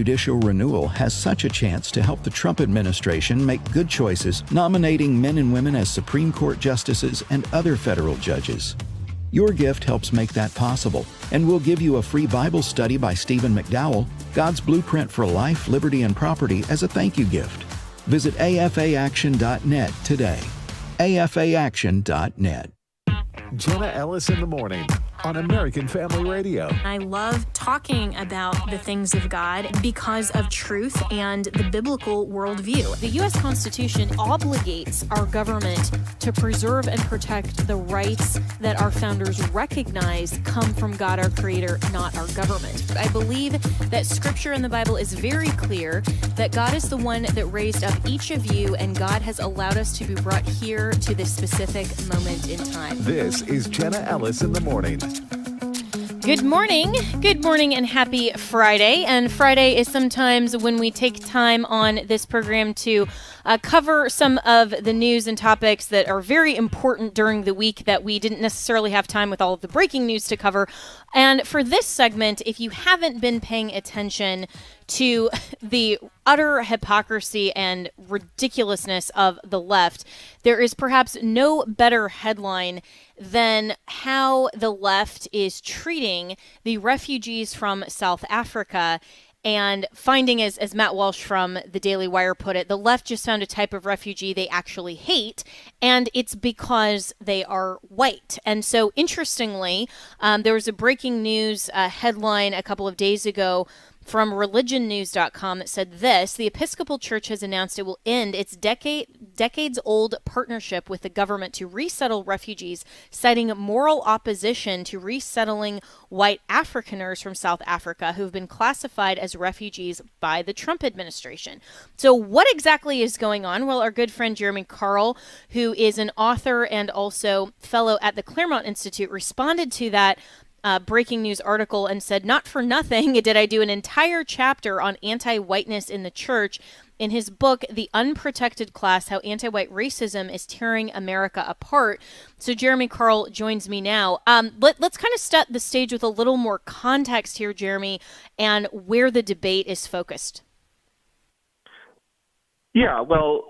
judicial renewal has such a chance to help the Trump administration make good choices nominating men and women as Supreme Court justices and other federal judges. Your gift helps make that possible, and we'll give you a free Bible study by Stephen McDowell, God's Blueprint for Life, Liberty, and Property as a thank you gift. Visit afaaction.net today. afaaction.net. Jenna Ellis in the morning on American Family Radio. I love talking about the things of God because of truth and the biblical worldview. The U.S. Constitution obligates our government to preserve and protect the rights that our founders recognize come from God, our Creator, not our government. I believe that Scripture in the Bible is very clear that God is the one that raised up each of you, and God has allowed us to be brought here to this specific moment in time. This is Jenna Ellis in the morning. Good morning, and happy Friday. And Friday is sometimes when we take time on this program to cover some of the news and topics that are very important during the week that we didn't necessarily have time with all of the breaking news to cover. And for this segment, if you haven't been paying attention to the utter hypocrisy and ridiculousness of the left, there is perhaps no better headline than how the left is treating the refugees from South Africa and finding, as Matt Walsh from the Daily Wire put it, the left just found a type of refugee they actually hate, and it's because they are white. And so, interestingly, there was a breaking news headline a couple of days ago from religionnews.com that said this: the Episcopal Church has announced it will end its decades-old partnership with the government to resettle refugees, citing moral opposition to resettling white Afrikaners from South Africa who have been classified as refugees by the Trump administration. So what exactly is going on? Well, our good friend Jeremy Carl, who is an author and also fellow at the Claremont Institute, responded to that breaking news article and said, "Not for nothing did I do an entire chapter on anti-whiteness in the church in his book, The Unprotected Class, How Anti-White Racism is Tearing America Apart." So Jeremy Carl joins me now. Let's kind of set the stage with a little more context here, Jeremy, and where the debate is focused. Yeah, well,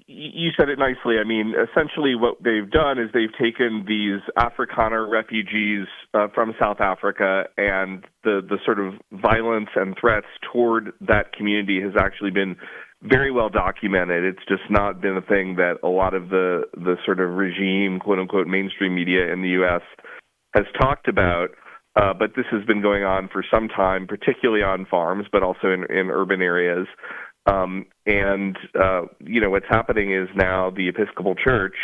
you said it nicely. I mean, essentially what they've done is they've taken these Afrikaner refugees from South Africa, and the sort of violence and threats toward that community has actually been very well documented. It's just not been a thing that a lot of the sort of regime, quote-unquote, mainstream media in the U.S. has talked about. But this has been going on for some time, particularly on farms, but also in urban areas. What's happening is now the Episcopal Church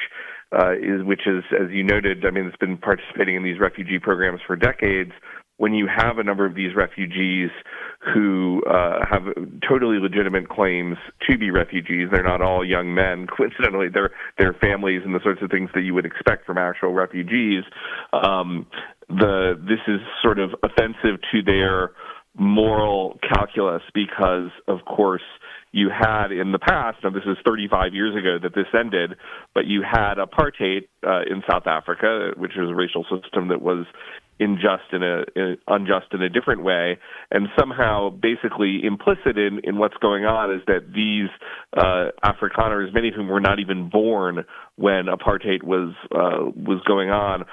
which is, as you noted, I mean, it's been participating in these refugee programs for decades. When you have a number of these refugees who have totally legitimate claims to be refugees, they're not all young men. Coincidentally, they're families and the sorts of things that you would expect from actual refugees. This is sort of offensive to their moral calculus because, of course, you had in the past, now this is 35 years ago that this ended, but you had apartheid in South Africa, which was a racial system that was unjust in a different way, and somehow basically implicit in what's going on is that these Afrikaners, many of whom were not even born when apartheid was going on,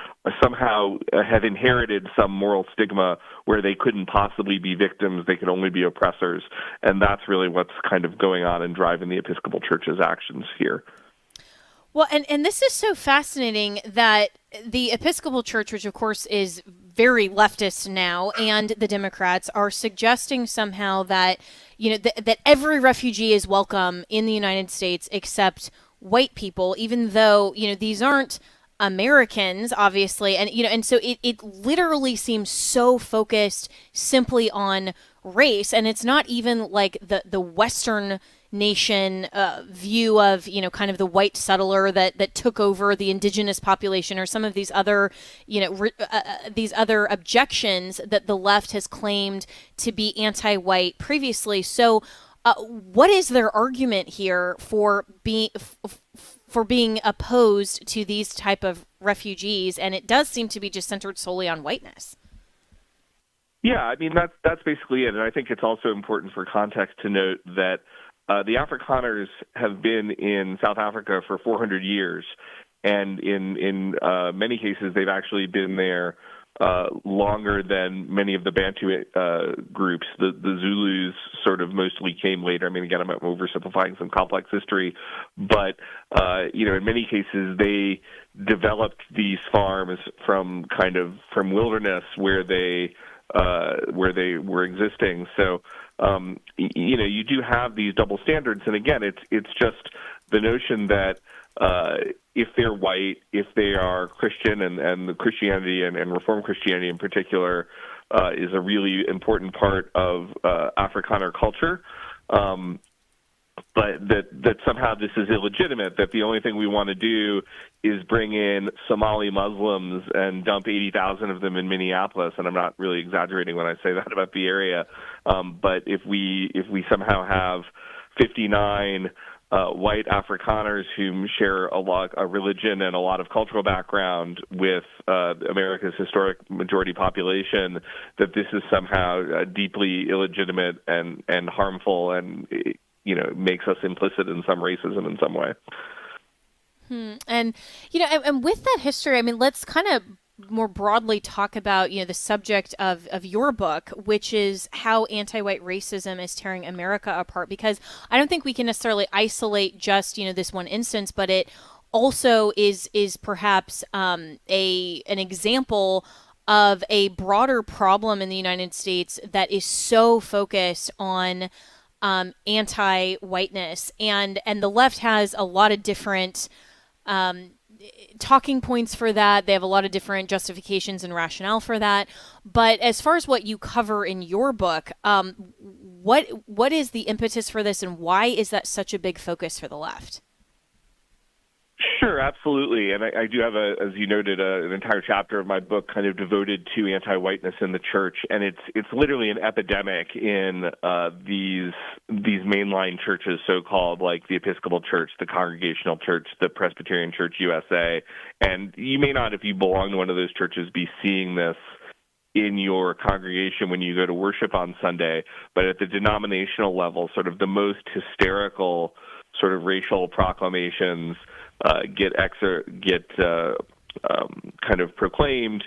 somehow have inherited some moral stigma where they couldn't possibly be victims, they could only be oppressors, and that's really what's kind of going on and driving the Episcopal Church's actions here. Well, and this is so fascinating that the Episcopal Church, which of course is very leftist now, and the Democrats are suggesting somehow that, you know, that every refugee is welcome in the United States except white people, even though, you know, these aren't Americans, obviously. And, you know, and so it literally seems so focused simply on race. And it's not even like the Western nation view of, you know, kind of the white settler that took over the indigenous population, or some of these other, you know, these other objections that the left has claimed to be anti-white previously. So what is their argument here for being opposed to these type of refugees? And it does seem to be just centered solely on whiteness. Yeah, I mean, that's basically it. And I think it's also important for context to note that the Afrikaners have been in South Africa for 400 years. And in many cases, they've actually been there longer than many of the Bantu groups. The Zulus sort of mostly came later. I mean, again, I'm oversimplifying some complex history, but in many cases they developed these farms from wilderness where they were existing. So you do have these double standards, and again, it's just the notion that if they're white, if they are Christian, and the Christianity and Reformed Christianity in particular is a really important part of Afrikaner culture, but that somehow this is illegitimate, that the only thing we want to do is bring in Somali Muslims and dump 80,000 of them in Minneapolis, and I'm not really exaggerating when I say that about the area, but if we somehow have 59 white Afrikaners who share a religion and a lot of cultural background with America's historic majority population, that this is somehow deeply illegitimate and harmful, and makes us implicit in some racism in some way. And with that history, I mean, let's kind of more broadly talk about, the subject of your book, which is how anti-white racism is tearing America apart, because I don't think we can necessarily isolate just, this one instance, but it also is perhaps an example of a broader problem in the United States that is so focused on anti-whiteness, and the left has a lot of different talking points for that. They have a lot of different justifications and rationale for that. But as far as what you cover in your book, what is the impetus for this, and why is that such a big focus for the left? Sure, absolutely. And I do have, as you noted, an entire chapter of my book kind of devoted to anti-whiteness in the church, and it's literally an epidemic in these mainline churches, so-called, like the Episcopal Church, the Congregational Church, the Presbyterian Church USA. And you may not, if you belong to one of those churches, be seeing this in your congregation when you go to worship on Sunday, but at the denominational level, sort of the most hysterical sort of racial proclamations get kind of proclaimed.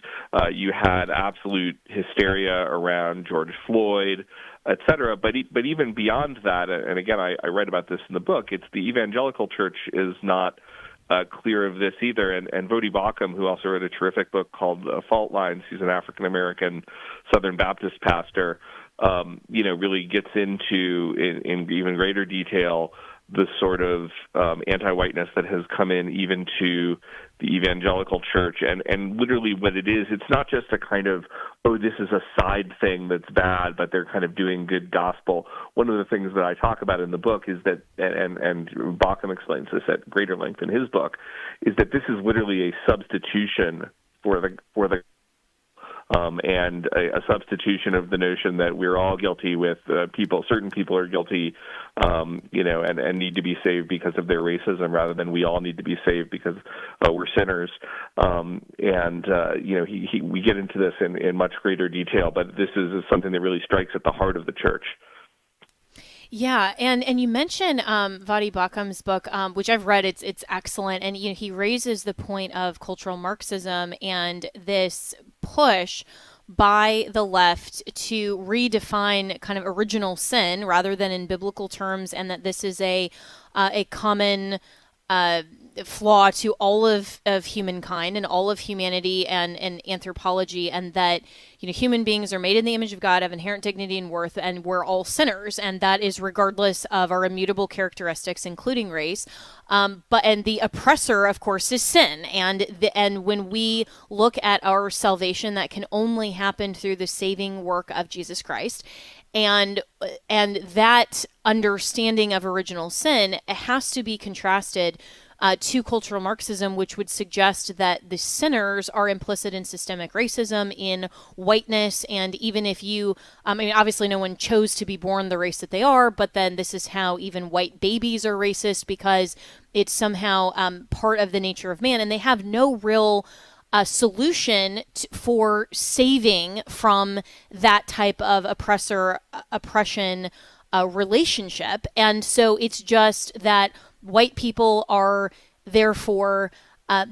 You had absolute hysteria around George Floyd, et cetera. But even beyond that, and again, I write about this in the book, it's the evangelical church is not clear of this either. And Vodi Bakum, who also wrote a terrific book called Fault Lines, he's an African-American Southern Baptist pastor, really gets into in even greater detail the sort of anti-whiteness that has come in even to the evangelical church. And literally what it is, it's not just a kind of, this is a side thing that's bad, but they're kind of doing good gospel. One of the things that I talk about in the book is that, and Bauckham explains this at greater length in his book, is that this is literally a substitution for the and a substitution of the notion that we're all guilty with certain people are guilty, and need to be saved because of their racism, rather than we all need to be saved because we're sinners. We get into this in much greater detail, but this is something that really strikes at the heart of the church. Yeah, and you mentioned Vadi Bakkum's book, which I've read. It's excellent, and he raises the point of cultural Marxism and this push by the left to redefine kind of original sin rather than in biblical terms, and that this is a common flaw to all of humankind and all of humanity and anthropology, and that human beings are made in the image of God, have inherent dignity and worth, and we're all sinners, and that is regardless of our immutable characteristics, including race. But the oppressor, of course, is sin, and when we look at our salvation, that can only happen through the saving work of Jesus Christ. And that understanding of original sin has to be contrasted to cultural Marxism, which would suggest that the sinners are implicit in systemic racism, in whiteness, and even if obviously no one chose to be born the race that they are, but then this is how even white babies are racist because it's somehow part of the nature of man, and they have no real solution for saving from that type of oppression relationship. And so it's just that white people are therefore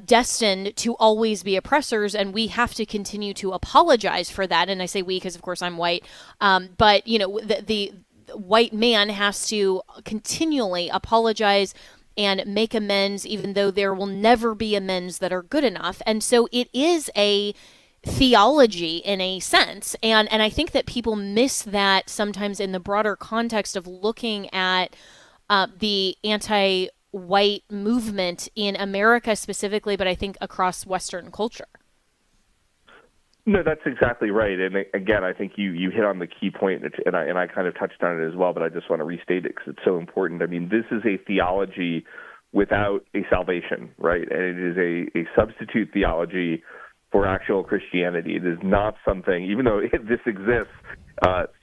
destined to always be oppressors, and we have to continue to apologize for that. And I say we because, of course, I'm white. But the white man has to continually apologize and make amends, even though there will never be amends that are good enough. And so it is a theology in a sense. And I think that people miss that sometimes in the broader context of looking at the anti-white movement in America specifically, but I think across Western culture. No, that's exactly right. And again, I think you hit on the key point, and I kind of touched on it as well, but I just want to restate it because it's so important. I mean, this is a theology without a salvation, right? And it is a substitute theology for actual Christianity. It is not something, even though this exists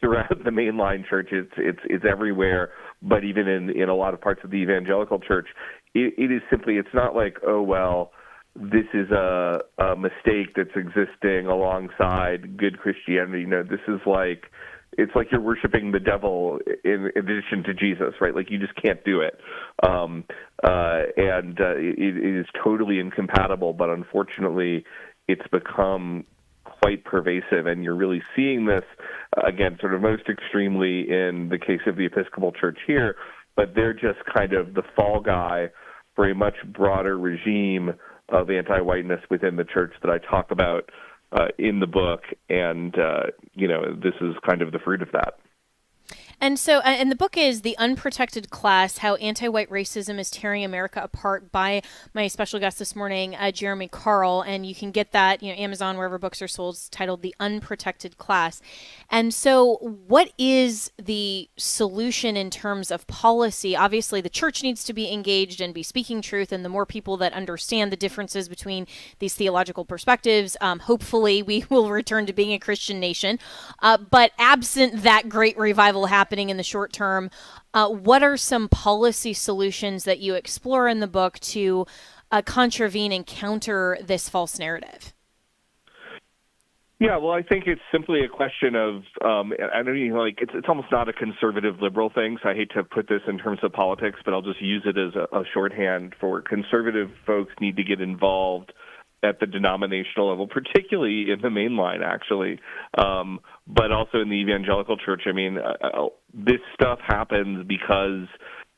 throughout the mainline church, it's everywhere, but even in a lot of parts of the evangelical church, it is simply, it's not like, oh, well, this is a mistake that's existing alongside good Christianity. No, this is like, it's like you're worshiping the devil in addition to Jesus, right? Like you just can't do it. It is totally incompatible, but unfortunately it's become quite pervasive, and you're really seeing this, again, sort of most extremely in the case of the Episcopal Church here, but they're just kind of the fall guy for a much broader regime of anti-whiteness within the church that I talk about in the book, and this is kind of the fruit of that. And so, and the book is The Unprotected Class, How Anti-White Racism is Tearing America Apart, by my special guest this morning, Jeremy Carl. And you can get that, Amazon, wherever books are sold. It's titled The Unprotected Class. And so what is the solution in terms of policy? Obviously, the church needs to be engaged and be speaking truth. And the more people that understand the differences between these theological perspectives, hopefully we will return to being a Christian nation. But absent that great revival happening in the short term, what are some policy solutions that you explore in the book to contravene and counter this false narrative? Yeah, well, I think it's simply a question of, I don't even it's almost not a conservative liberal thing, so I hate to put this in terms of politics, but I'll just use it as a shorthand for conservative folks need to get involved at the denominational level, particularly in the mainline, actually, but also in the evangelical church. I mean, this stuff happens because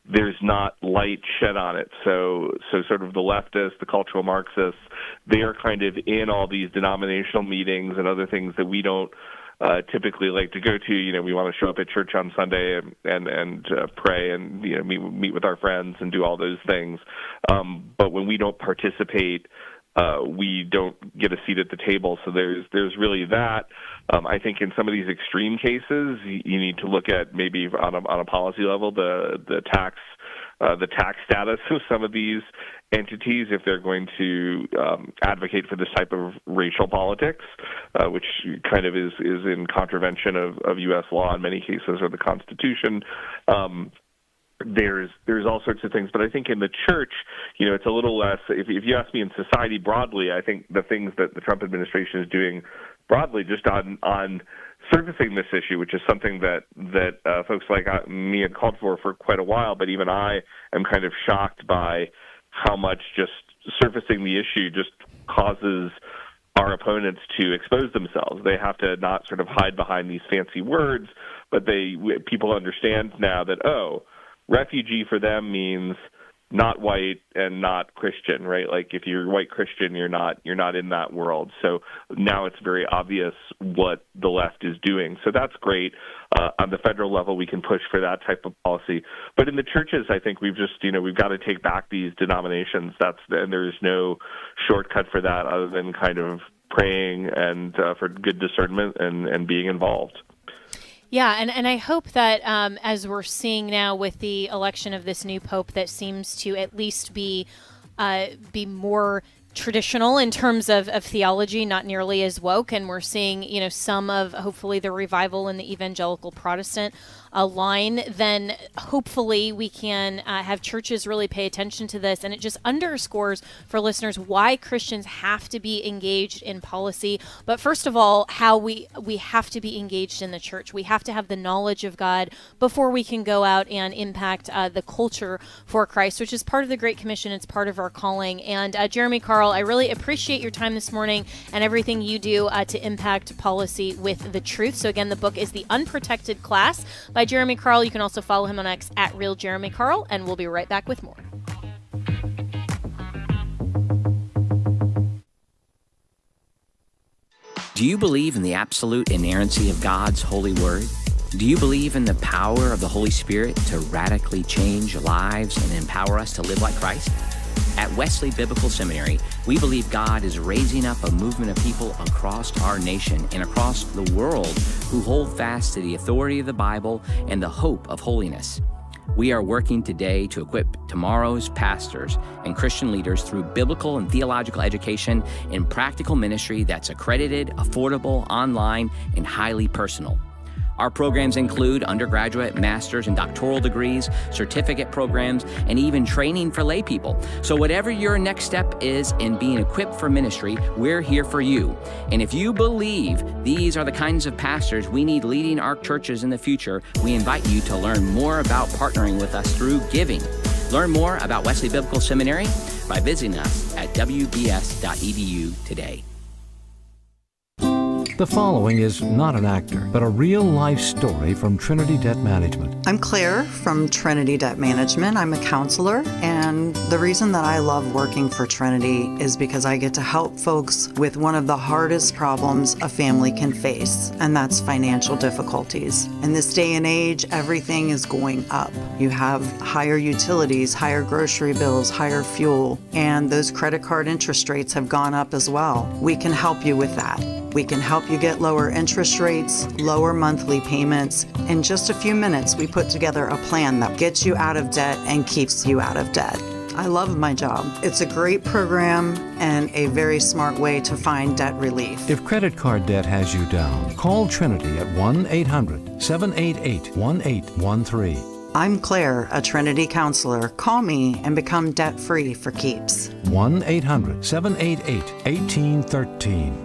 there's not light shed on it. So sort of the leftists, the cultural Marxists, they are kind of in all these denominational meetings and other things that we don't typically like to go to. We want to show up at church on Sunday and pray and meet with our friends and do all those things. But when we don't participate, we don't get a seat at the table. So there's really that. I think in some of these extreme cases, you need to look at maybe on a policy level the tax status of some of these entities if they're going to advocate for this type of racial politics, which kind of is in contravention of U.S. law in many cases, or the Constitution. There's all sorts of things, but I think in the church, it's a little less. If you ask me in society broadly, I think the things that the Trump administration is doing broadly, just on surfacing this issue, which is something that folks like me had called for quite a while, but even I am kind of shocked by how much just surfacing the issue just causes our opponents to expose themselves. They have to not sort of hide behind these fancy words, but people understand now that, refugee for them means not white and not Christian, right? Like if you're white Christian, you're not in that world. So now it's very obvious what the left is doing. So that's great. On the federal level, we can push for that type of policy. But in the churches, I think we've got to take back these denominations. And there's no shortcut for that other than kind of praying and for good discernment and being involved. Yeah, and I hope that as we're seeing now with the election of this new pope, that seems to at least be more traditional in terms of theology, not nearly as woke, and we're seeing some of hopefully the revival in the evangelical Protestant line, then hopefully we can have churches really pay attention to this. And it just underscores for listeners why Christians have to be engaged in policy. But first of all, how we have to be engaged in the church. We have to have the knowledge of God before we can go out and impact the culture for Christ, which is part of the Great Commission. It's part of our calling. And Jeremy Carl, I really appreciate your time this morning and everything you do to impact policy with the truth. So again, the book is The Unprotected Class by Jeremy Carl. You can also follow him on X at @RealJeremyCarl, and we'll be right back with more. Do you believe in the absolute inerrancy of God's holy word? Do you believe in the power of the Holy Spirit to radically change lives and empower us to live like Christ? At Wesley Biblical Seminary, we believe God is raising up a movement of people across our nation and across the world who hold fast to the authority of the Bible and the hope of holiness. We are working today to equip tomorrow's pastors and Christian leaders through biblical and theological education and practical ministry that's accredited, affordable, online, and highly personal. Our programs include undergraduate, master's, and doctoral degrees, certificate programs, and even training for lay people. So whatever your next step is in being equipped for ministry, we're here for you. And if you believe these are the kinds of pastors we need leading our churches in the future, we invite you to learn more about partnering with us through giving. Learn more about Wesley Biblical Seminary by visiting us at wbs.edu today. The following is not an actor, but a real-life story from Trinity Debt Management. I'm Claire from Trinity Debt Management. I'm a counselor, and the reason that I love working for Trinity is because I get to help folks with one of the hardest problems a family can face, and that's financial difficulties. In this day and age, everything is going up. You have higher utilities, higher grocery bills, higher fuel, and those credit card interest rates have gone up as well. We can help you with that. We can help you get lower interest rates, lower monthly payments. In just a few minutes, we put together a plan that gets you out of debt and keeps you out of debt. I love my job. It's a great program and a very smart way to find debt relief. If credit card debt has you down, call Trinity at 1-800-788-1813. I'm Claire, a Trinity counselor. Call me and become debt-free for keeps. 1-800-788-1813.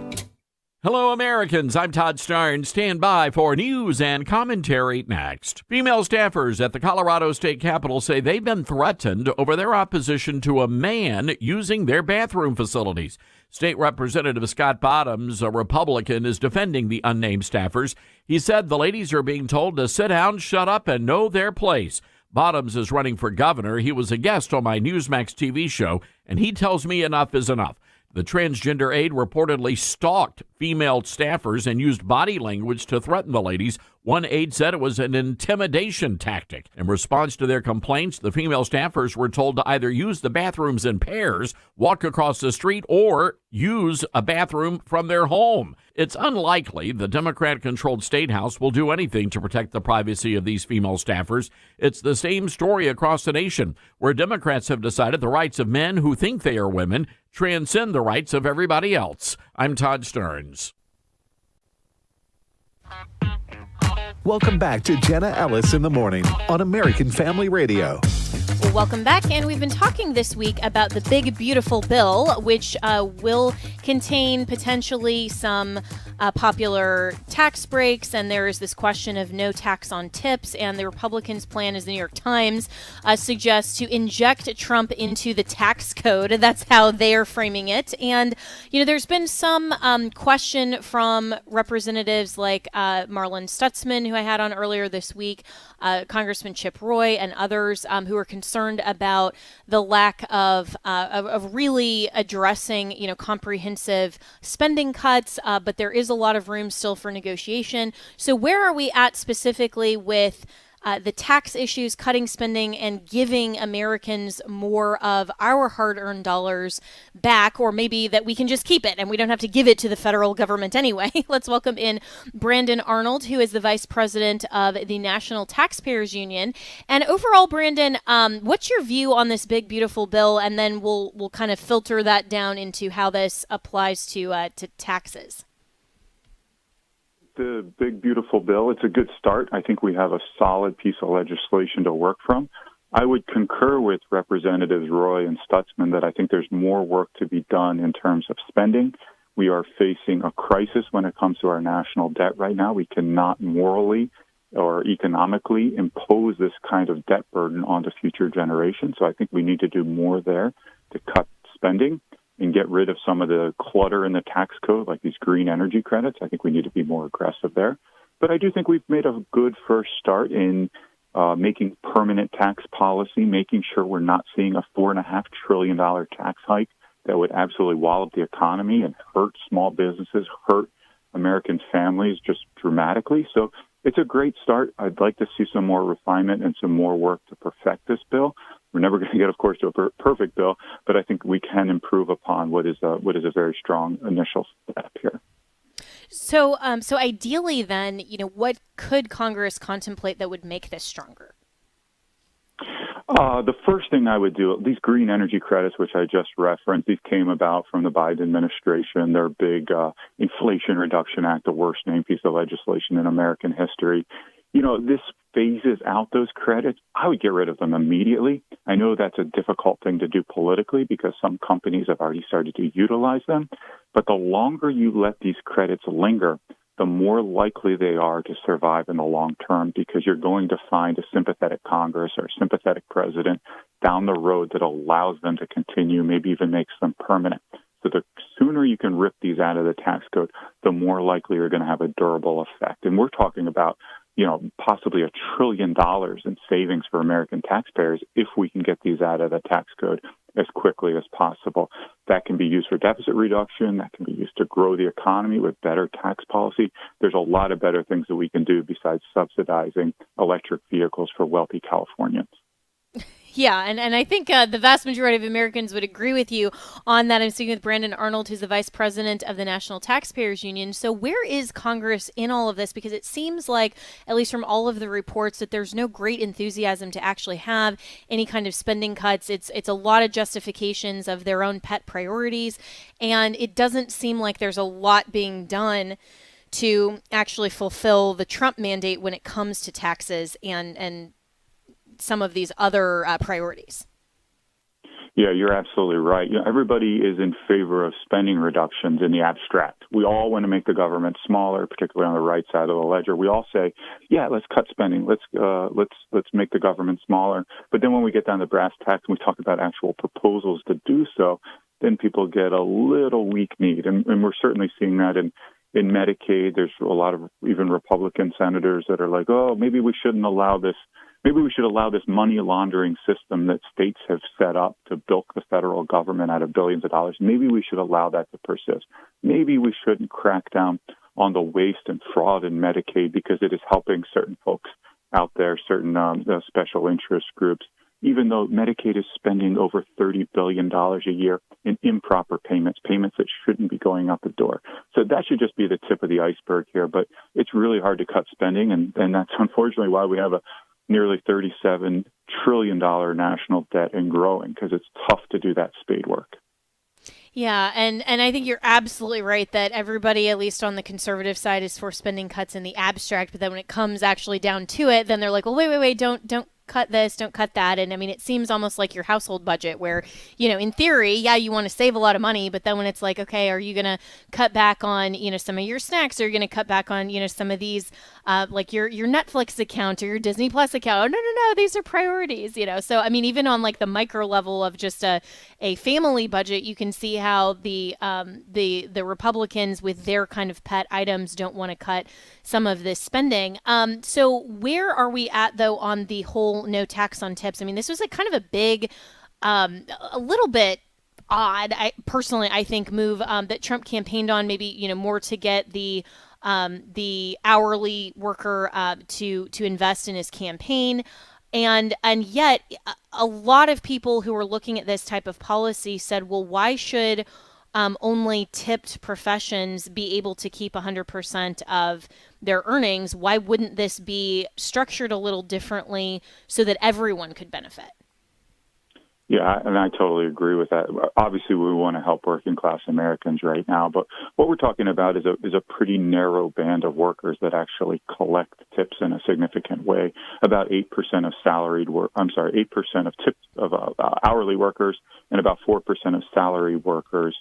Hello, Americans. I'm Todd Starnes. Stand by for news and commentary next. Female staffers at the Colorado State Capitol say they've been threatened over their opposition to a man using their bathroom facilities. State Representative Scott Bottoms, a Republican, is defending the unnamed staffers. He said the ladies are being told to sit down, shut up, and know their place. Bottoms is running for governor. He was a guest on my Newsmax TV show, and he tells me enough is enough. The transgender aide reportedly stalked female staffers and used body language to threaten the ladies. One aide said it was an intimidation tactic. In response to their complaints, the female staffers were told to either use the bathrooms in pairs, walk across the street, or use a bathroom from their home. It's unlikely the Democrat-controlled State House will do anything to protect the privacy of these female staffers. It's the same story across the nation, where Democrats have decided the rights of men who think they are women transcend the rights of everybody else. I'm Todd Starnes. Welcome back to Jenna Ellis in the Morning on American Family Radio. Well, welcome back, and we've been talking this week about the big, beautiful bill, which will contain potentially some popular tax breaks, and there is this question of no tax on tips, and the Republicans' plan, as the New York Times suggests, to inject Trump into the tax code. That's how they're framing it. And, you know, there's been some question from representatives like Marlon Stutzman, who I had on earlier this week, Congressman Chip Roy, and others who are concerned about the lack of really addressing, you know, comprehensive spending cuts, but there is a lot of room still for negotiation. So where are we at specifically with the tax issues, cutting spending, and giving Americans more of our hard-earned dollars back, or maybe that we can just keep it and we don't have to give it to the federal government anyway? Let's welcome in Brandon Arnold, who is the Vice President of the National Taxpayers Union. And overall, Brandon, what's your view on this big, beautiful bill? And then we'll kind of filter that down into how this applies to taxes. the big, beautiful bill. It's a good start. I think we have a solid piece of legislation to work from. I would concur with Representatives Roy and Stutzman that I think there's more work to be done in terms of spending. We are facing a crisis when it comes to our national debt right now. We cannot morally or economically impose this kind of debt burden onto future generations. So I think we need to do more there to cut spending and get rid of some of the clutter in the tax code, like these green energy credits. I think we need to be more aggressive there. But I do think we've made a good first start in making permanent tax policy, making sure we're not seeing a $4.5 trillion tax hike that would absolutely wallop the economy and hurt small businesses, hurt American families just dramatically. So it's a great start. I'd like to see some more refinement and some more work to perfect this bill. We're never going to get, of course, to a perfect bill, but I think we can improve upon what is a very strong initial step here. So ideally, then, what could Congress contemplate that would make this stronger? The first thing I would do, these green energy credits, which I just referenced, these came about from the Biden administration. They're a big Inflation Reduction Act, the worst named piece of legislation in American history. This phases out those credits. I would get rid of them immediately. I know that's a difficult thing to do politically because some companies have already started to utilize them. But the longer you let these credits linger, the more likely they are to survive in the long term because you're going to find a sympathetic Congress or a sympathetic president down the road that allows them to continue, maybe even makes them permanent. So the sooner you can rip these out of the tax code, the more likely you're going to have a durable effect. And we're talking about possibly $1 trillion in savings for American taxpayers if we can get these out of the tax code as quickly as possible. That can be used for deficit reduction. That can be used to grow the economy with better tax policy. There's a lot of better things that we can do besides subsidizing electric vehicles for wealthy Californians. Yeah, and I think the vast majority of Americans would agree with you on that. I'm speaking with Brandon Arnold, who's the vice president of the National Taxpayers Union. So where is Congress in all of this? Because it seems like, at least from all of the reports, that there's no great enthusiasm to actually have any kind of spending cuts. It's a lot of justifications of their own pet priorities, and it doesn't seem like there's a lot being done to actually fulfill the Trump mandate when it comes to taxes and some of these other priorities. Yeah, you're absolutely right. Everybody is in favor of spending reductions in the abstract. We all want to make the government smaller, particularly on the right side of the ledger. We all say, yeah, let's cut spending. Let's make the government smaller. But then when we get down to brass tacks and we talk about actual proposals to do so, then people get a little weak-kneed. And we're certainly seeing that in Medicaid. There's a lot of even Republican senators that are like, oh, maybe we shouldn't allow this. Maybe we should allow this money laundering system that states have set up to bilk the federal government out of billions of dollars. Maybe we should allow that to persist. Maybe we shouldn't crack down on the waste and fraud in Medicaid because it is helping certain folks out there, certain special interest groups, even though Medicaid is spending over $30 billion a year in improper payments that shouldn't be going out the door. So that should just be the tip of the iceberg here. But it's really hard to cut spending, and that's unfortunately why we have a nearly $37 trillion national debt and growing, because it's tough to do that spade work. Yeah, and I think you're absolutely right that everybody, at least on the conservative side, is for spending cuts in the abstract, but then when it comes actually down to it, then they're like, well, wait, don't cut this, don't cut that. And I mean, it seems almost like your household budget where, in theory, yeah, you want to save a lot of money, but then when it's like, okay, are you going to cut back on, some of your snacks? Or are you going to cut back on, some of these, like your Netflix account or your Disney Plus account? Oh, no, these are priorities, So, I mean, even on like the micro level of just a family budget, you can see how the Republicans with their kind of pet items don't want to cut some of this spending. So where are we at, though, on the whole no tax on tips? I mean, this was a kind of a big, a little bit odd, I think, move that Trump campaigned on, maybe, more to get the hourly worker to invest in his campaign. And yet a lot of people who were looking at this type of policy said, well, why should only tipped professions be able to keep 100% of their earnings? Why wouldn't this be structured a little differently so that everyone could benefit? Yeah, and I totally agree with that. Obviously, we want to help working class Americans right now, but what we're talking about is a pretty narrow band of workers that actually collect tips in a significant way. About 8% of 8% of tips of hourly workers, and about 4% of salary workers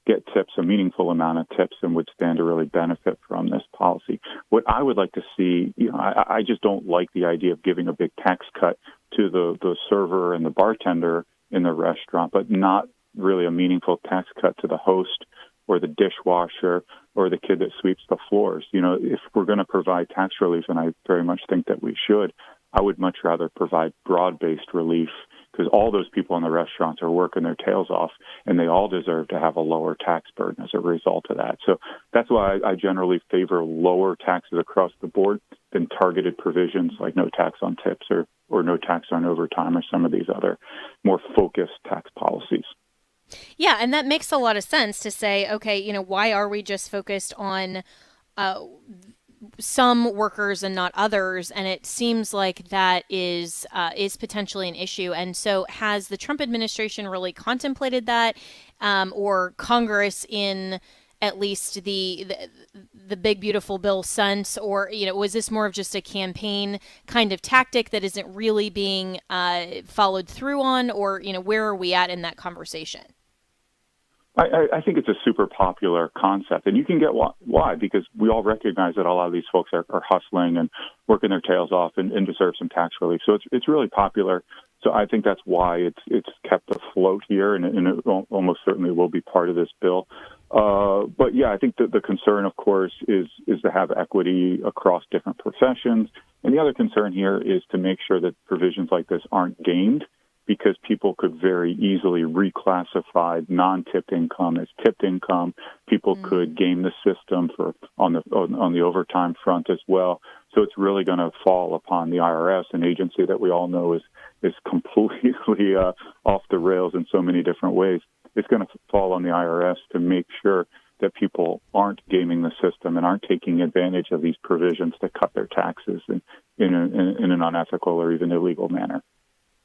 get tips, a meaningful amount of tips, and would stand to really benefit from this policy. What I would like to see, I just don't like the idea of giving a big tax cut to the server and the bartender in the restaurant, but not really a meaningful tax cut to the host or the dishwasher or the kid that sweeps the floors. If we're going to provide tax relief, and I very much think that we should, I would much rather provide broad-based relief, because all those people in the restaurants are working their tails off, and they all deserve to have a lower tax burden as a result of that. So that's why I generally favor lower taxes across the board than targeted provisions like no tax on tips or no tax on overtime or some of these other more focused tax policies. Yeah, and that makes a lot of sense to say, okay, why are we just focused on some workers and not others? And it seems like that is potentially an issue. And so has the Trump administration really contemplated that, or Congress in at least the big beautiful bill sense, or was this more of just a campaign kind of tactic that isn't really being followed through on, or where are we at in that conversation? I think it's a super popular concept, and you can get why, because we all recognize that a lot of these folks are hustling and working their tails off and deserve some tax relief. So it's really popular. So I think that's why it's kept afloat here, and it almost certainly will be part of this bill. But yeah, I think that the concern, of course, is to have equity across different professions, and the other concern here is to make sure that provisions like this aren't gamed, because people could very easily reclassify non-tipped income as tipped income. People could game the system on the overtime front as well. So it's really going to fall upon the IRS, an agency that we all know is completely off the rails in so many different ways. It's going to fall on the IRS to make sure that people aren't gaming the system and aren't taking advantage of these provisions to cut their taxes in an unethical or even illegal manner.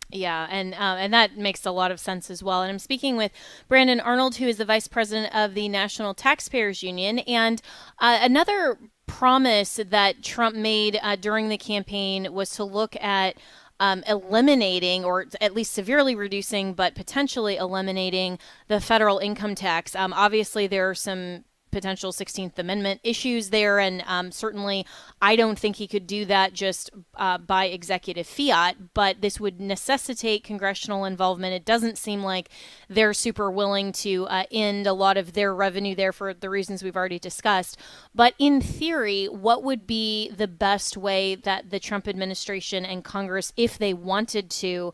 Yeah, and that makes a lot of sense as well. And I'm speaking with Brandon Arnold, who is the vice president of the National Taxpayers Union. And another promise that Trump made during the campaign was to look at eliminating, or at least severely reducing, but potentially eliminating the federal income tax. Obviously, there are some potential 16th Amendment issues there. And certainly, I don't think he could do that just by executive fiat, but this would necessitate congressional involvement. It doesn't seem like they're super willing to end a lot of their revenue there for the reasons we've already discussed. But in theory, what would be the best way that the Trump administration and Congress, if they wanted to,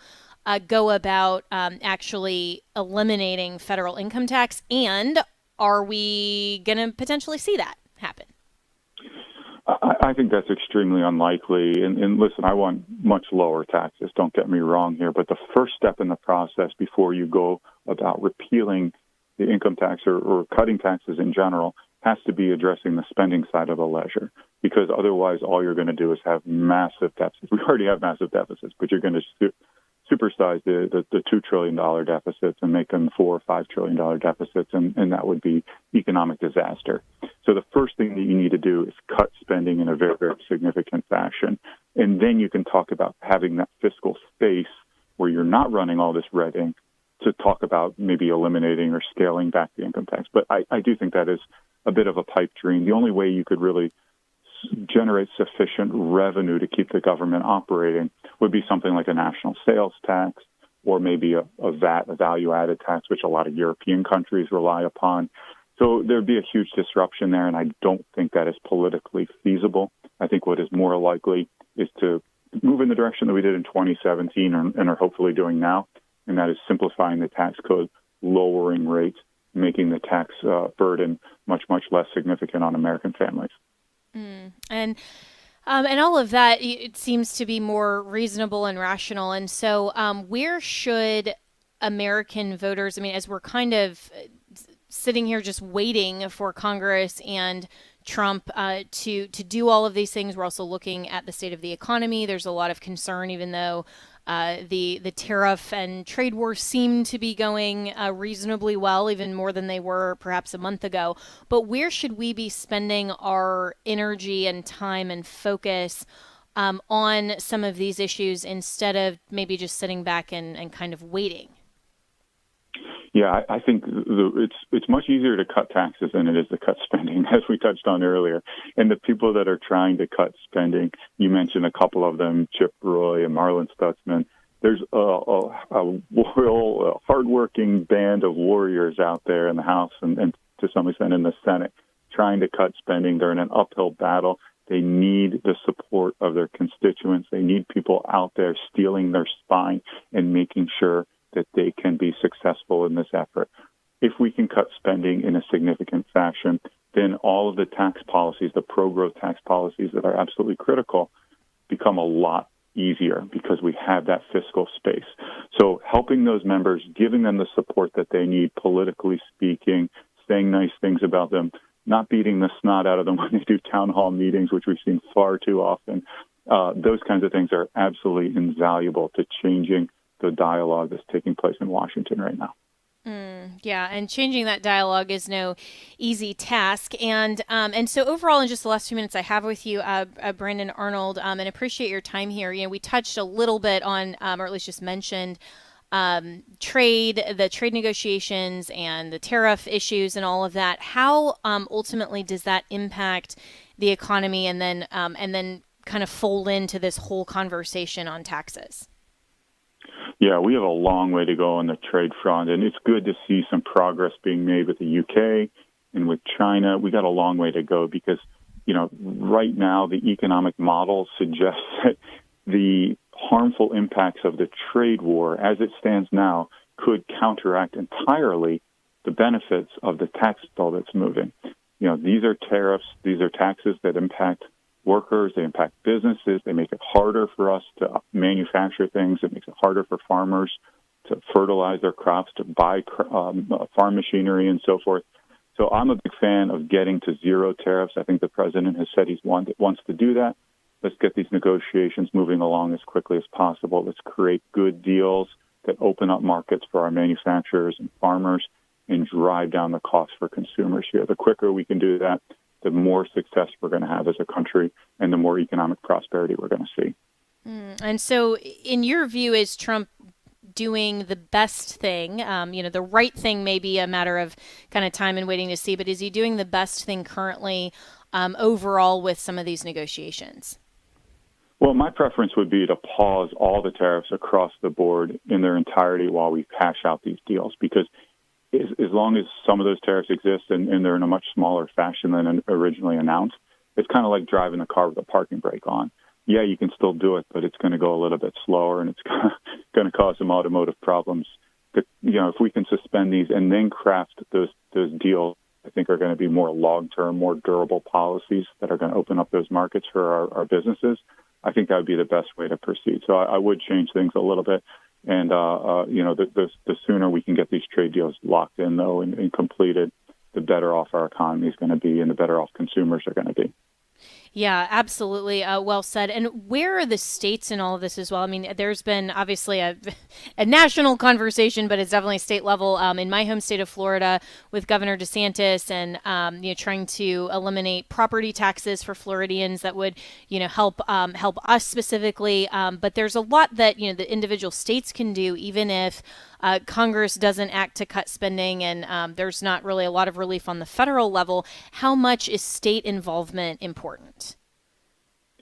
go about actually eliminating federal income tax? And are we going to potentially see that happen? I think that's extremely unlikely. And listen, I want much lower taxes. Don't get me wrong here. But the first step in the process before you go about repealing the income tax or cutting taxes in general has to be addressing the spending side of the ledger. Because otherwise, all you're going to do is have massive deficits. We already have massive deficits, but you're going to supersize the $2 trillion deficits and make them $4 or $5 trillion deficits, and that would be economic disaster. So the first thing that you need to do is cut spending in a very, very significant fashion. And then you can talk about having that fiscal space where you're not running all this red ink to talk about maybe eliminating or scaling back the income tax. But I do think that is a bit of a pipe dream. The only way you could really generate sufficient revenue to keep the government operating would be something like a national sales tax, or maybe a VAT, a value-added tax, which a lot of European countries rely upon. So there'd be a huge disruption there, and I don't think that is politically feasible. I think what is more likely is to move in the direction that we did in 2017 and are hopefully doing now, and that is simplifying the tax code, lowering rates, making the tax burden much, much less significant on American families. And all of that, it seems to be more reasonable and rational. And so where should American voters, as we're kind of sitting here just waiting for Congress and Trump to do all of these things, we're also looking at the state of the economy. There's a lot of concern, even though the tariff and trade war seem to be going reasonably well, even more than they were perhaps a month ago. But where should we be spending our energy and time and focus on some of these issues instead of maybe just sitting back and kind of waiting? Yeah, I think it's much easier to cut taxes than it is to cut spending, as we touched on earlier. And the people that are trying to cut spending, you mentioned a couple of them, Chip Roy and Marlon Stutzman. There's a real hardworking band of warriors out there in the House and to some extent in the Senate trying to cut spending. They're in an uphill battle. They need the support of their constituents. They need people out there steeling their spine and making sure that they can be successful in this effort. If we can cut spending in a significant fashion, then all of the tax policies, the pro-growth tax policies that are absolutely critical, become a lot easier because we have that fiscal space. So helping those members, giving them the support that they need, politically speaking, saying nice things about them, not beating the snot out of them when they do town hall meetings, which we've seen far too often. Those kinds of things are absolutely invaluable to changing the dialogue that's taking place in Washington right now. Yeah, and changing that dialogue is no easy task. And so overall, in just the last 2 minutes I have with you, Brandon Arnold, and appreciate your time here. You know, we touched a little bit on, or at least just mentioned, the trade negotiations and the tariff issues and all of that. How ultimately does that impact the economy, and then kind of fold into this whole conversation on taxes? Yeah, we have a long way to go on the trade front, and it's good to see some progress being made with the UK and with China. We got a long way to go because, you know, right now the economic model suggests that the harmful impacts of the trade war as it stands now could counteract entirely the benefits of the tax bill that's moving. You know, these are tariffs, these are taxes that impact workers, they impact businesses, they make it harder for us to manufacture things, it makes it harder for farmers to fertilize their crops, to buy farm machinery and so forth. So I'm a big fan of getting to zero tariffs. I think the president has said he wants to do that. Let's get these negotiations moving along as quickly as possible. Let's create good deals that open up markets for our manufacturers and farmers and drive down the cost for consumers here. The quicker we can do that, the more success we're going to have as a country and the more economic prosperity we're going to see. And so in your view, is Trump doing the best thing? The right thing may be a matter of kind of time and waiting to see, but is he doing the best thing currently overall with some of these negotiations? Well, my preference would be to pause all the tariffs across the board in their entirety while we hash out these deals, because as long as some of those tariffs exist and they're in a much smaller fashion than originally announced, it's kind of like driving a car with a parking brake on. Yeah, you can still do it, but it's going to go a little bit slower and it's going to cause some automotive problems. If we can suspend these and then craft those deals, I think are going to be more long-term, more durable policies that are going to open up those markets for our businesses. I think that would be the best way to proceed. So I would change things a little bit. And, the sooner we can get these trade deals locked in, though, and completed, the better off our economy is going to be and the better off consumers are going to be. Yeah, absolutely. Well said. And where are the states in all of this as well? I mean, there's been obviously a national conversation, but it's definitely state level. In my home state of Florida, with Governor DeSantis and trying to eliminate property taxes for Floridians that would help us specifically. But there's a lot that the individual states can do, even if Congress doesn't act to cut spending, and there's not really a lot of relief on the federal level. How much is state involvement important?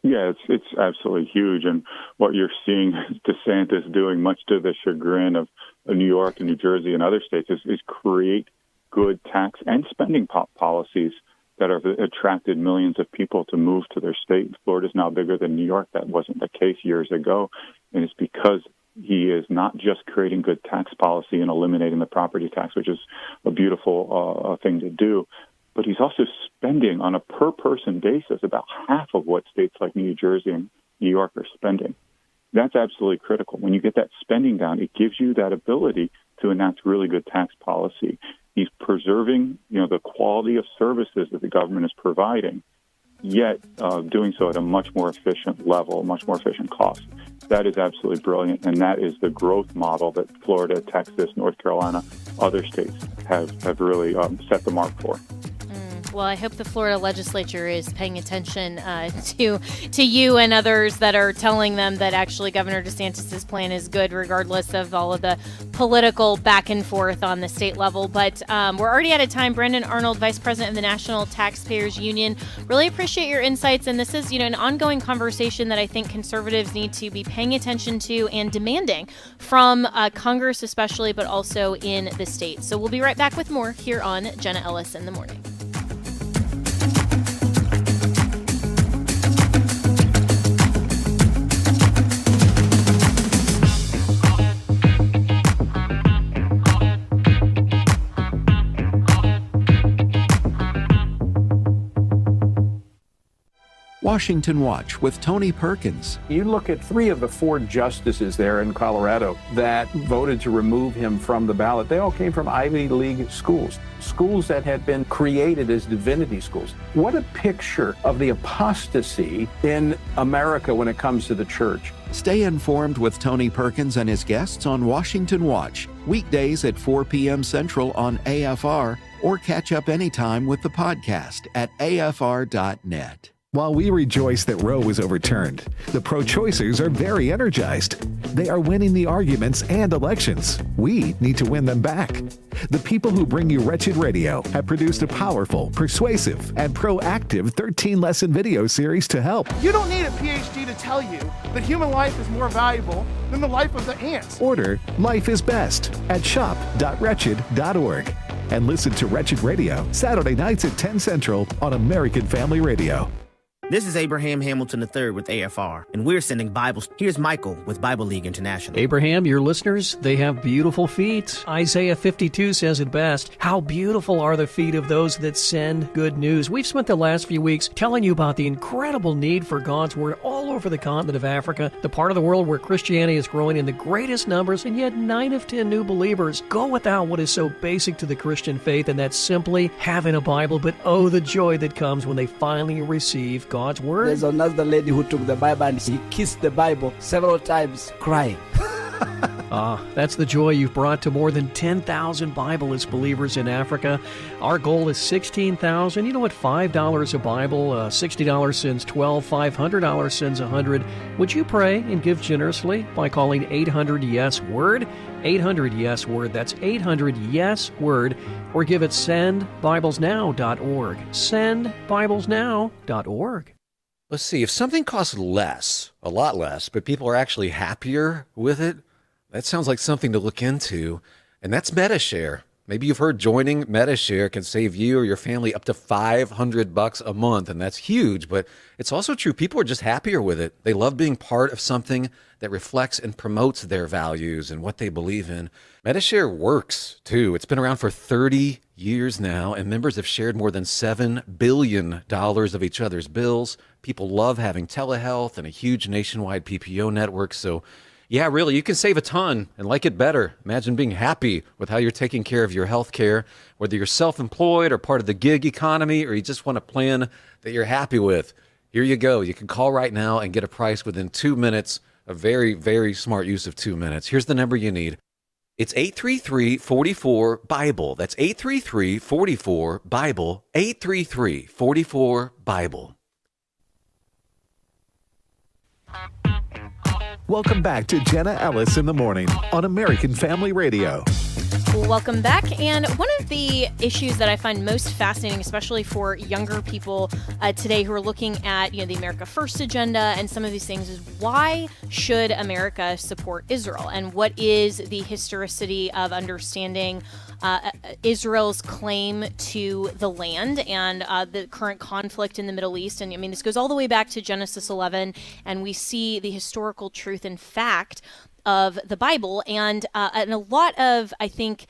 Yeah, it's absolutely huge. And what you're seeing DeSantis doing, much to the chagrin of New York and New Jersey and other states, is create good tax and spending policies that have attracted millions of people to move to their state. Florida's now bigger than New York. That wasn't the case years ago. And it's because he is not just creating good tax policy and eliminating the property tax, which is a beautiful thing to do, but he's also spending on a per-person basis about half of what states like New Jersey and New York are spending. That's absolutely critical. When you get that spending down, it gives you that ability to enact really good tax policy. He's preserving, the quality of services that the government is providing, yet doing so at a much more efficient level, much more efficient cost. That is absolutely brilliant, and that is the growth model that Florida, Texas, North Carolina, other states have really set the mark for. Well, I hope the Florida legislature is paying attention to you and others that are telling them that actually Governor DeSantis' plan is good, regardless of all of the political back and forth on the state level. But we're already out of time. Brandon Arnold, Vice President of the National Taxpayers Union, really appreciate your insights. And this is, an ongoing conversation that I think conservatives need to be paying attention to and demanding from Congress especially, but also in the state. So we'll be right back with more here on Jenna Ellis in the Morning. Washington Watch with Tony Perkins. You look at 3 of the 4 justices there in Colorado that voted to remove him from the ballot. They all came from Ivy League schools that had been created as divinity schools. What a picture of the apostasy in America when it comes to the church. Stay informed with Tony Perkins and his guests on Washington Watch, weekdays at 4 p.m. Central on AFR, or catch up anytime with the podcast at afr.net. While we rejoice that Roe was overturned, the pro-choicers are very energized. They are winning the arguments and elections. We need to win them back. The people who bring you Wretched Radio have produced a powerful, persuasive, and proactive 13-lesson video series to help. You don't need a PhD to tell you that human life is more valuable than the life of the ants. Order Life is Best at shop.wretched.org. And listen to Wretched Radio Saturday nights at 10 Central on American Family Radio. This is Abraham Hamilton III with AFR, and we're sending Bibles. Here's Michael with Bible League International. Abraham, your listeners, they have beautiful feet. Isaiah 52 says it best. How beautiful are the feet of those that send good news. We've spent the last few weeks telling you about the incredible need for God's Word all over the continent of Africa, the part of the world where Christianity is growing in the greatest numbers, and yet 9 of 10 new believers go without what is so basic to the Christian faith, and that's simply having a Bible. But oh, the joy that comes when they finally receive God's Word. There's another lady who took the Bible and he kissed the Bible several times, crying. That's the joy you've brought to more than 10,000 Bibleless believers in Africa. Our goal is 16,000. You know what? $5 a Bible, $60 sends 12, $500 sends 100. Would you pray and give generously by calling 800-YES-WORD? 800-YES-WORD. That's 800-YES-WORD. Or give at sendbiblesnow.org. Sendbiblesnow.org. Let's see, if something costs less, a lot less, but people are actually happier with it, that sounds like something to look into, and that's MetaShare. Maybe you've heard joining MetaShare can save you or your family up to $500 a month, and that's huge, but it's also true. People are just happier with it. They love being part of something that reflects and promotes their values and what they believe in. MetaShare works, too. It's been around for 30 years now, and members have shared more than $7 billion of each other's bills. People love having telehealth and a huge nationwide PPO network, so yeah, really, you can save a ton and like it better. Imagine being happy with how you're taking care of your health care, whether you're self-employed or part of the gig economy, or you just want a plan that you're happy with. Here you go. You can call right now and get a price within 2 minutes, a very, very smart use of 2 minutes. Here's the number you need. It's 833-44-BIBLE. That's 833-44-BIBLE, 833-44-BIBLE. Welcome back to Jenna Ellis in the Morning on American Family Radio. Welcome back. And one of the issues that I find most fascinating, especially for younger people today who are looking at, the America First agenda and some of these things, is why should America support Israel? And what is the historicity of understanding Israel's claim to the land and the current conflict in the Middle East? And this goes all the way back to Genesis 11, and we see the historical truth and fact of the Bible, and a lot of, I think,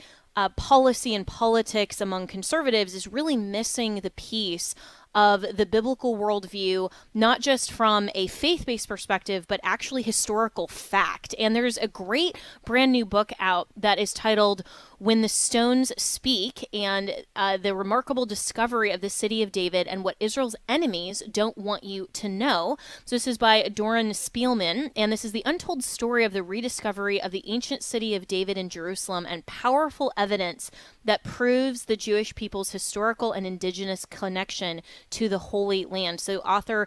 policy and politics among conservatives is really missing the piece of the biblical worldview, not just from a faith-based perspective, but actually historical fact. And there's a great brand new book out that is titled When the Stones Speak, and the remarkable discovery of the city of David and what Israel's enemies don't want you to know. So this is by Doran Spielman, and this is the untold story of the rediscovery of the ancient city of David in Jerusalem and powerful evidence that proves the Jewish people's historical and indigenous connection to the Holy Land. So author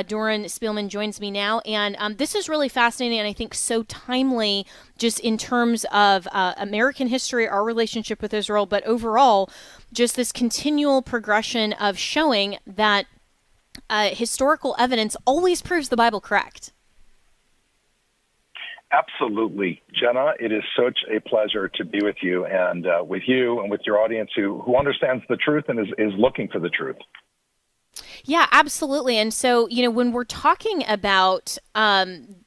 Doran Spielman joins me now, and this is really fascinating and I think so timely just in terms of American history, our relationship with Israel, but overall just this continual progression of showing that historical evidence always proves the Bible correct. Absolutely. Jenna, it is such a pleasure to be with you and with your audience who understands the truth and is looking for the truth. Yeah, absolutely. And so, when we're talking about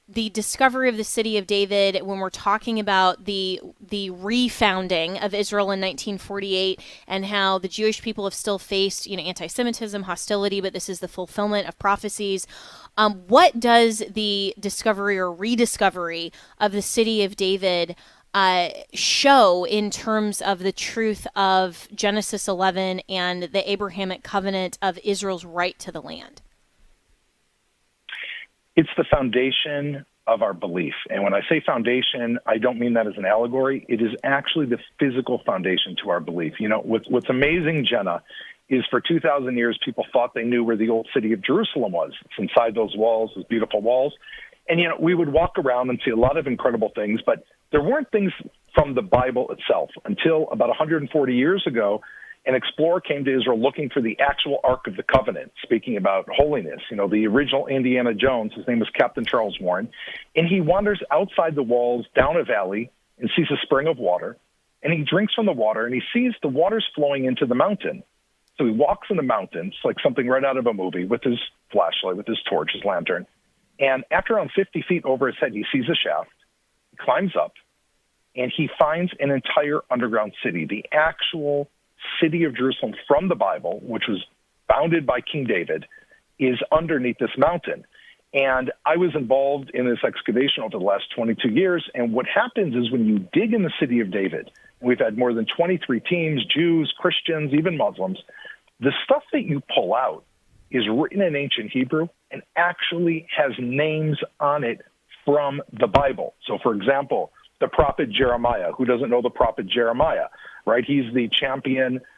the discovery of the city of David, when we're talking about the refounding of Israel in 1948 and how the Jewish people have still faced, anti-Semitism, hostility, but this is the fulfillment of prophecies. What does the discovery or rediscovery of the city of David show in terms of the truth of Genesis 11 and the Abrahamic covenant of Israel's right to the land? It's the foundation of our belief. And when I say foundation, I don't mean that as an allegory. It is actually the physical foundation to our belief. What's amazing, Jenna, is for 2,000 years, people thought they knew where the old city of Jerusalem was. It's inside those walls, those beautiful walls. And, we would walk around and see a lot of incredible things, but there weren't things from the Bible itself until about 140 years ago. An explorer came to Israel looking for the actual Ark of the Covenant, speaking about holiness. The original Indiana Jones, his name was Captain Charles Warren, and he wanders outside the walls down a valley and sees a spring of water, and he drinks from the water, and he sees the water's flowing into the mountain. So he walks in the mountains like something right out of a movie with his flashlight, with his torch, his lantern. And after around 50 feet over his head, he sees a shaft, he climbs up, and he finds an entire underground city, the actual city of Jerusalem from the Bible, which was founded by King David, is underneath this mountain. And I was involved in this excavation over the last 22 years. And what happens is when you dig in the city of David, and we've had more than 23 teams, Jews, Christians, even Muslims, the stuff that you pull out is written in ancient Hebrew and actually has names on it from the Bible. So, for example, the prophet Jeremiah. Who doesn't know the prophet Jeremiah, right? He's the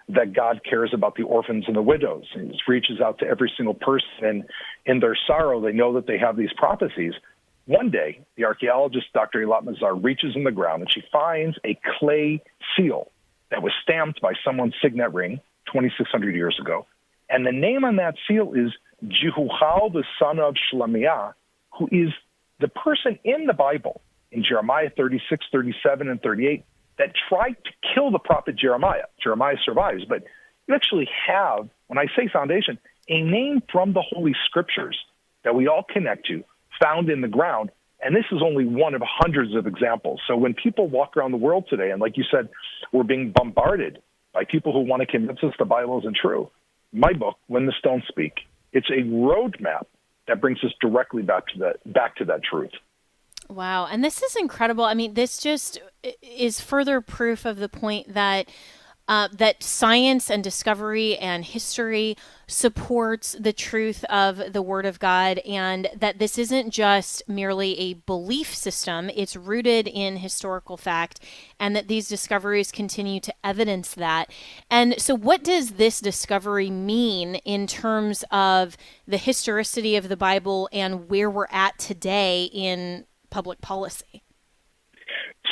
that God cares about the orphans and the widows. He reaches out to every single person in their sorrow. They know that they have these prophecies. One day, the archaeologist, Dr. Eilat Mazar, reaches in the ground and she finds a clay seal that was stamped by someone's signet ring 2,600 years ago. And the name on that seal is Jehuel, the son of Shlemiah, who is the person in the Bible, in Jeremiah 36, 37, and 38, that tried to kill the prophet Jeremiah. Jeremiah survives, but you actually have, when I say foundation, a name from the Holy Scriptures that we all connect to, found in the ground, and this is only one of hundreds of examples. So when people walk around the world today, and like you said, we're being bombarded by people who want to convince us the Bible isn't true, my book, When the Stones Speak, it's a roadmap that brings us directly back to that truth. Wow. And this is incredible. I mean, this just is further proof of the point that that science and discovery and history supports the truth of the Word of God, and that this isn't just merely a belief system. It's rooted in historical fact, and that these discoveries continue to evidence that. And so what does this discovery mean in terms of the historicity of the Bible and where we're at today in public policy?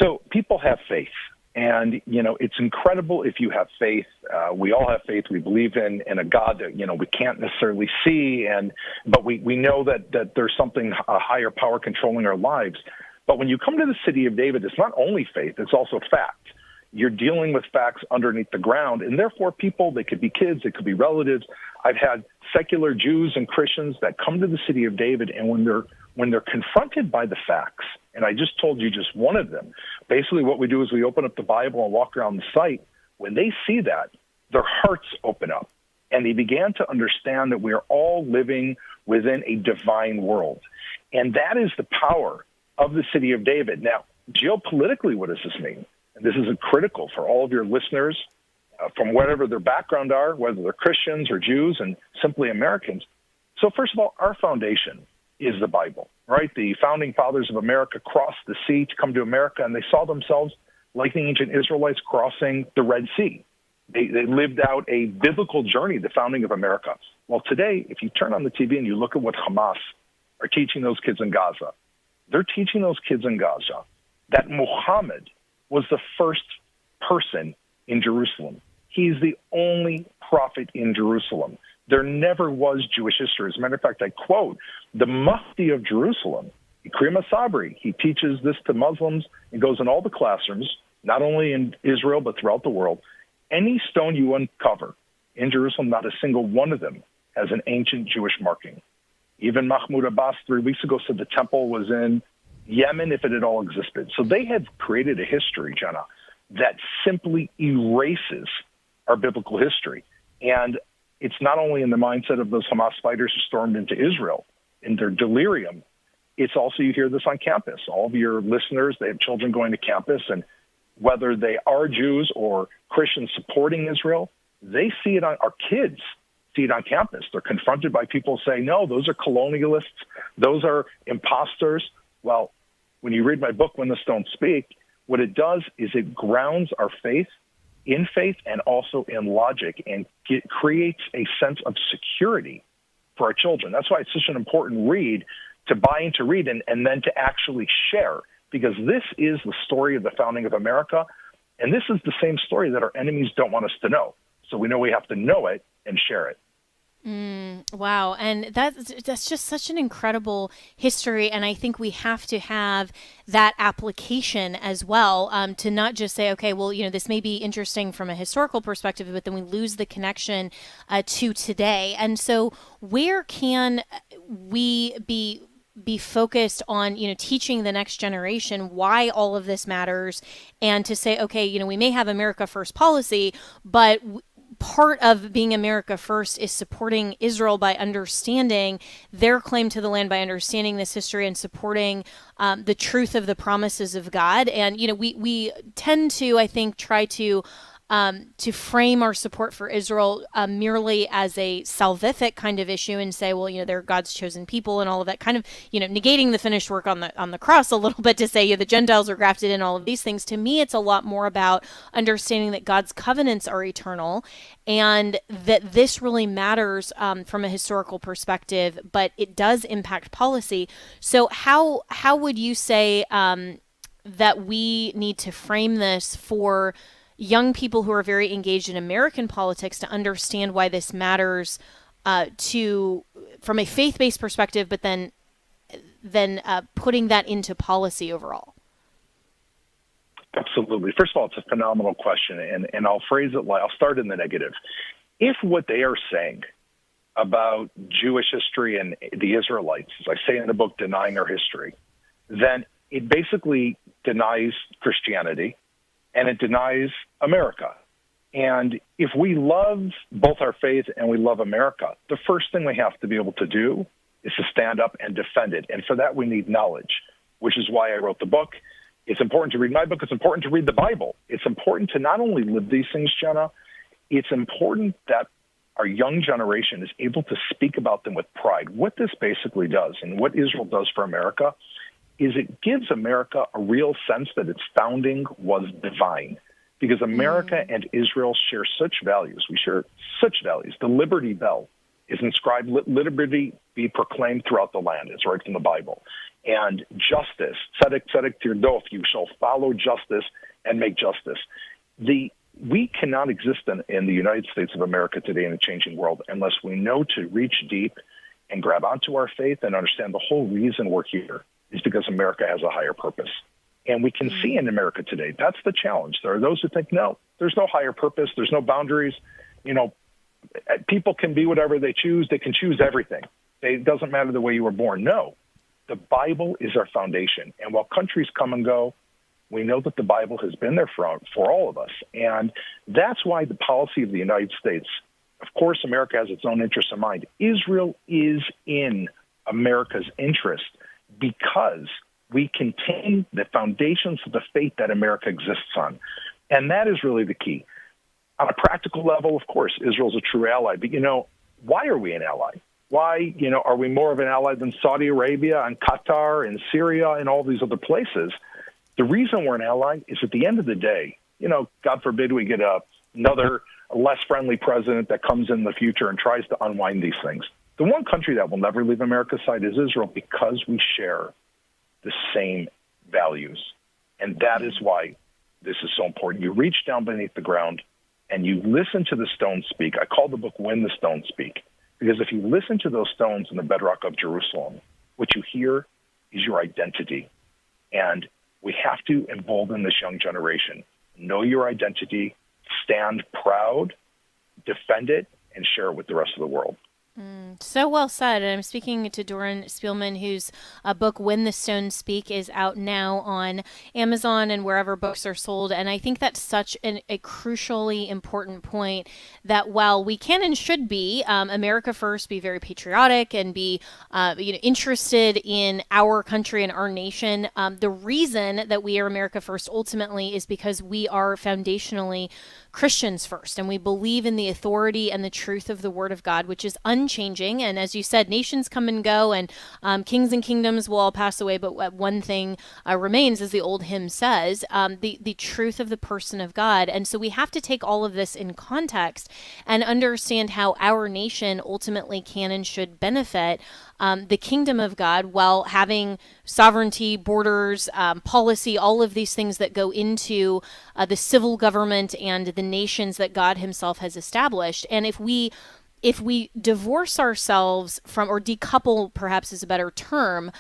So people have faith. And, it's incredible if you have faith. We all have faith. We believe in a God that, we can't necessarily see. But we know that there's something, a higher power controlling our lives. But when you come to the city of David, it's not only faith, it's also fact. You're dealing with facts underneath the ground. And therefore, people, they could be kids, they could be relatives. I've had secular Jews and Christians that come to the city of David, and when they're confronted by the facts, and I just told you just one of them, basically what we do is we open up the Bible and walk around the site. When they see that, their hearts open up, and they began to understand that we are all living within a divine world. And that is the power of the city of David. Now, geopolitically, what does this mean? and this is critical for all of your listeners, from whatever their background are, whether they're Christians or Jews and simply Americans. So first of all, our foundation is the Bible, right? The founding fathers of America crossed the sea to come to America, and they saw themselves like the ancient Israelites crossing the Red Sea. They lived out a biblical journey, the founding of America. Well, today, if you turn on the TV and you look at what Hamas are teaching those kids in Gaza, they're teaching those kids in Gaza that Muhammad was the first person in Jerusalem. He's the only prophet in Jerusalem. There never was Jewish history. As a matter of fact, I quote the Mufti of Jerusalem, Ikrim Sabri. He teaches this to Muslims and goes in all the classrooms, not only in Israel, but throughout the world. Any stone you uncover in Jerusalem, not a single one of them has an ancient Jewish marking. Even Mahmoud Abbas 3 weeks ago said the temple was in Yemen if it had all existed. So they have created a history, Jenna, that simply erases our biblical history. And it's not only in the mindset of those Hamas fighters who stormed into Israel in their delirium, it's also, you hear this on campus. All of your listeners, they have children going to campus, and whether they are Jews or Christians supporting Israel, they see it on, our kids see it on campus. They're confronted by people saying, no, those are colonialists, those are imposters. Well, when you read my book, When the Stones Speak, what it does is it grounds our faith in faith and also in logic, and creates a sense of security for our children. That's why it's such an important read to buy into, read, and then to actually share, because this is the story of the founding of America, and this is the same story that our enemies don't want us to know. So we know we have to know it and share it. Wow. And that's just such an incredible history. And I think we have to have that application as well, to not just say, okay, well, this may be interesting from a historical perspective, but then we lose the connection to today. And so where can we be focused on, teaching the next generation why all of this matters, and to say, okay, we may have America First policy, but part of being America First is supporting Israel by understanding their claim to the land, by understanding this history and supporting the truth of the promises of God. And, we tend to, I think, try to frame our support for Israel merely as a salvific kind of issue and say, well, they're God's chosen people and all of that, kind of, negating the finished work on the cross a little bit to say, the Gentiles are grafted in, all of these things. To me, it's a lot more about understanding that God's covenants are eternal and that this really matters from a historical perspective, but it does impact policy. So how would you say that we need to frame this for young people who are very engaged in American politics to understand why this matters from a faith-based perspective, but then putting that into policy overall? Absolutely. First of all, it's a phenomenal question, and I'll phrase it like, I'll start in the negative. If what they are saying about Jewish history and the Israelites, as I say in the book, denying our history, then it basically denies Christianity, and it denies America. And if we love both our faith and we love America, the first thing we have to be able to do is to stand up and defend it. And for that, we need knowledge, which is why I wrote the book. It's important to read my book. It's important to read the Bible. It's important to not only live these things, Jenna, it's important that our young generation is able to speak about them with pride. What this basically does, and what Israel does for America, is it gives America a real sense that its founding was divine, because America and Israel share such values. We share such values. The Liberty Bell is inscribed, liberty be proclaimed throughout the land. It's right from the Bible. And justice, tzedek tzedek tirdof, you shall follow justice and make justice. We cannot exist in the United States of America today in a changing world unless we know to reach deep and grab onto our faith and understand the whole reason we're here is because America has a higher purpose. And we can see in America today, that's the challenge. There are those who think, no, there's no higher purpose. There's no boundaries. People can be whatever they choose. They can choose everything. It doesn't matter the way you were born. No, the Bible is our foundation. And while countries come and go, we know that the Bible has been there for all of us. And that's why the policy of the United States, of course, America has its own interests in mind. Israel is in America's interest, because we contain the foundations of the faith that America exists on. And that is really the key. On a practical level, of course, Israel's a true ally. But, why are we an ally? Why, are we more of an ally than Saudi Arabia and Qatar and Syria and all these other places? The reason we're an ally is at the end of the day, God forbid we get another less friendly president that comes in the future and tries to unwind these things. The one country that will never leave America's side is Israel because we share the same values. And that is why this is so important. You reach down beneath the ground and you listen to the stones speak. I call the book When the Stones Speak, because if you listen to those stones in the bedrock of Jerusalem, what you hear is your identity. And we have to embolden this young generation. Know your identity, stand proud, defend it, and share it with the rest of the world. So well said. And I'm speaking to Doran Spielman, whose book, When the Stones Speak, is out now on Amazon and wherever books are sold. And I think that's such a crucially important point that while we can and should be America first, be very patriotic and be interested in our country and our nation, the reason that we are America first ultimately is because we are foundationally Christians first, and we believe in the authority and the truth of the Word of God, which is unchanging. And as you said, nations come and go, and kings and kingdoms will all pass away, but one thing remains, as the old hymn says, the truth of the person of God. And so we have to take all of this in context and understand how our nation ultimately can and should benefit the kingdom of God while having sovereignty, borders, policy, all of these things that go into the civil government and the nations that God himself has established. And if we divorce ourselves from, or decouple perhaps is a better term,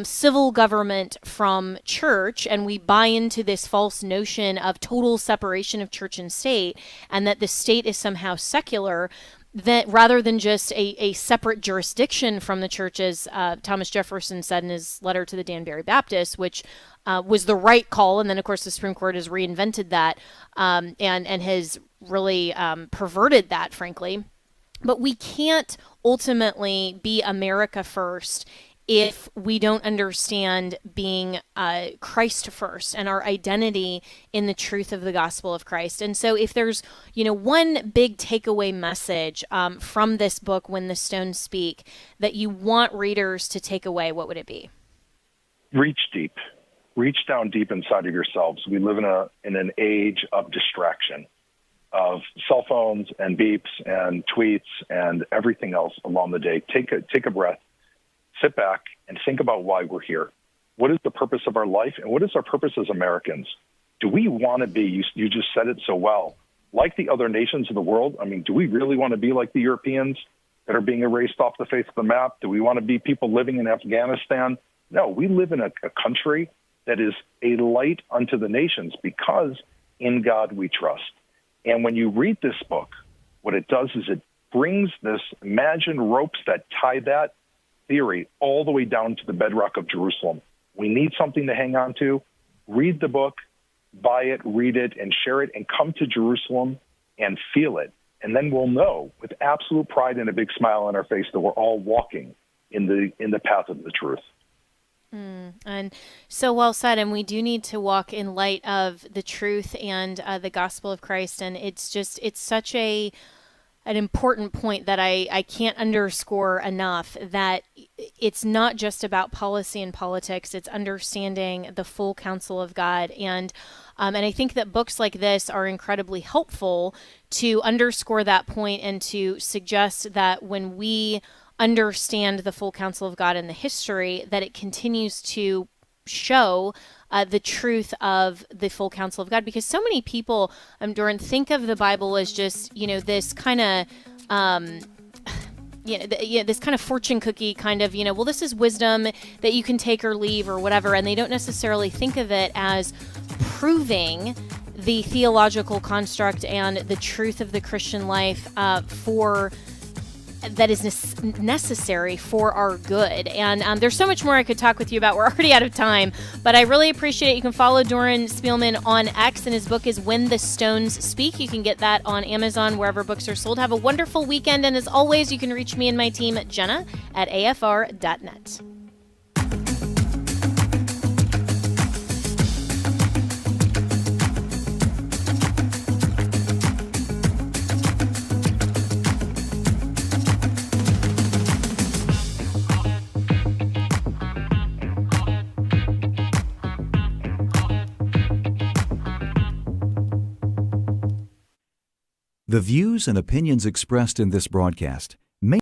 civil government from church, and we buy into this false notion of total separation of church and state, and that the state is somehow secular, that rather than just a separate jurisdiction from the church, as Thomas Jefferson said in his letter to the Danbury Baptists, which was the right call. And then, of course, the Supreme Court has reinvented that and has really perverted that, frankly. But we can't ultimately be America first if we don't understand being Christ first and our identity in the truth of the gospel of Christ. And so if there's, one big takeaway message from this book, When the Stones Speak, that you want readers to take away, what would it be? Reach deep. Reach down deep inside of yourselves. We live in an age of distraction, of cell phones and beeps and tweets and everything else along the day. Take a breath. Sit back and think about why we're here. What is the purpose of our life, and what is our purpose as Americans? Do we want to be, you just said it so well, like the other nations of the world? I mean, do we really want to be like the Europeans that are being erased off the face of the map? Do we want to be people living in Afghanistan? No, we live in a country that is a light unto the nations because in God we trust. And when you read this book, what it does is it brings this, imagine ropes that tie that theory all the way down to the bedrock of Jerusalem. We need something to hang on to. Read the book, buy it, read it, and share it, and come to Jerusalem and feel it. And then we'll know with absolute pride and a big smile on our face that we're all walking in the path of the truth. And so well said. And we do need to walk in light of the truth and the gospel of Christ. And it's such an important point that I can't underscore enough, that it's not just about policy and politics. It's understanding the full counsel of God. And I think that books like this are incredibly helpful to underscore that point and to suggest that when we understand the full counsel of God in the history, that it continues to show the truth of the full counsel of God. Because so many people, Doran, think of the Bible as just, this kind of, this kind of fortune cookie kind of, well, this is wisdom that you can take or leave or whatever. And they don't necessarily think of it as proving the theological construct and the truth of the Christian life that is necessary for our good. And there's so much more I could talk with you about. We're already out of time, but I really appreciate it. You can follow Doran Spielman on X, and his book is When the Stones Speak. You can get that on Amazon, wherever books are sold. Have a wonderful weekend, and as always, you can reach me and my team at Jenna at afr.net. The views and opinions expressed in this broadcast